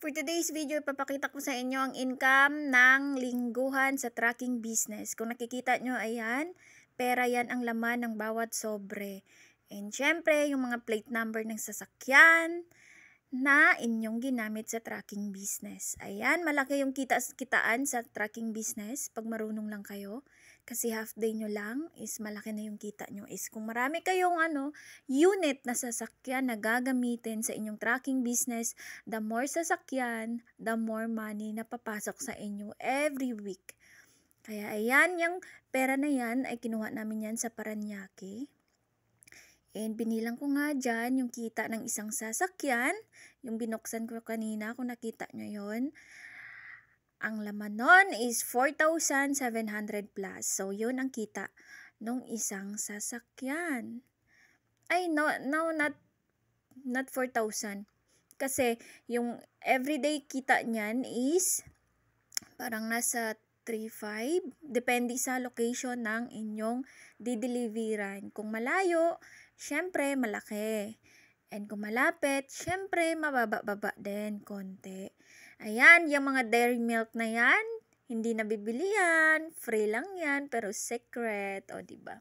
For today's video, papakita ko sa inyo ang income ng lingguhan sa tracking business. Kung nakikita nyo, ayan, pera yan ang laman ng bawat sobre. And syempre, yung mga plate number ng sasakyan na inyong ginamit sa tracking business. Ayan, malaki yung kitaan sa tracking business pag marunong lang kayo. Kasi half day nyo lang is malaki na yung kita nyo. Is kung marami kayong unit na sasakyan na gagamitin sa inyong tracking business, the more sasakyan, the more money na papasok sa inyo every week. Kaya ayan, yung pera na yan ay kinuha namin yan sa Paranaque. And binilang ko nga dyan yung kita ng isang sasakyan. Yung binuksan ko kanina, kung nakita nyo yon. Ang laman nun is 4,700 plus. So, yun ang kita ng isang sasakyan. Ay, no, not 4,000. Kasi, yung everyday kita niyan is parang nasa 3,500. Depende sa location ng inyong dideliveran. Kung malayo, syempre malaki. And kung malapit, syempre mababa-baba din konti. Ayan, yung mga dairy milk na yan, hindi nabibili yan, free lang yan, pero secret, o diba?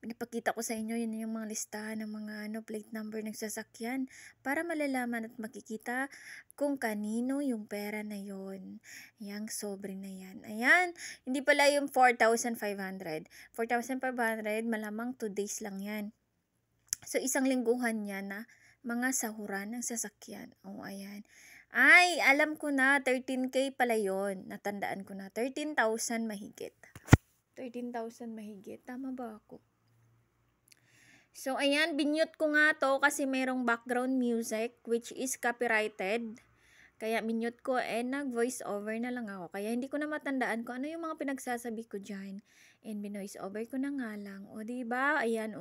Pinapakita ko sa inyo, yun yung mga listahan ng mga plate number ng sasakyan para malalaman at makikita kung kanino yung pera na yon. Yang sobre na yan. Ayan, hindi pala yung 4,500. 4,500, malamang 2 days lang yan. So, isang lingguhan yan na mga sahuran ng sasakyan. O, ayan. Ay, alam ko na, 13K pala yon. Natandaan ko na, 13,000 mahigit. 13,000 mahigit. Tama ba ako? So, ayan, binute ko nga to kasi mayroong background music which is copyrighted. Kaya minute ko nag-voice over na lang ako. Kaya hindi ko na matandaan kung ano yung mga pinagsasabi ko dyan. And binoice over ko na nga lang. O, diba? Ayan,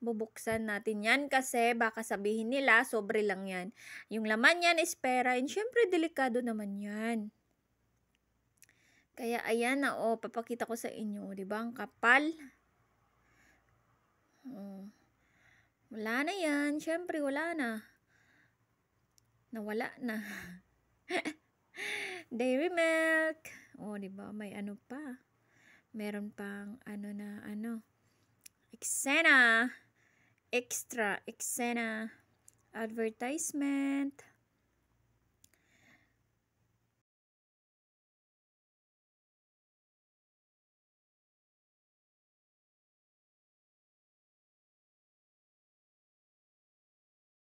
bubuksan natin yan kasi baka sabihin nila, sobre lang yan. Yung laman yan is pera. And syempre, delikado naman yan. Kaya, ayan na, papakita ko sa inyo. Diba? Ang kapal. Wala na yan. Syempre, wala na. Nawala na. Dairy milk. Diba? May ano pa. Meron pang Xena. Extra. Xena. Advertisement.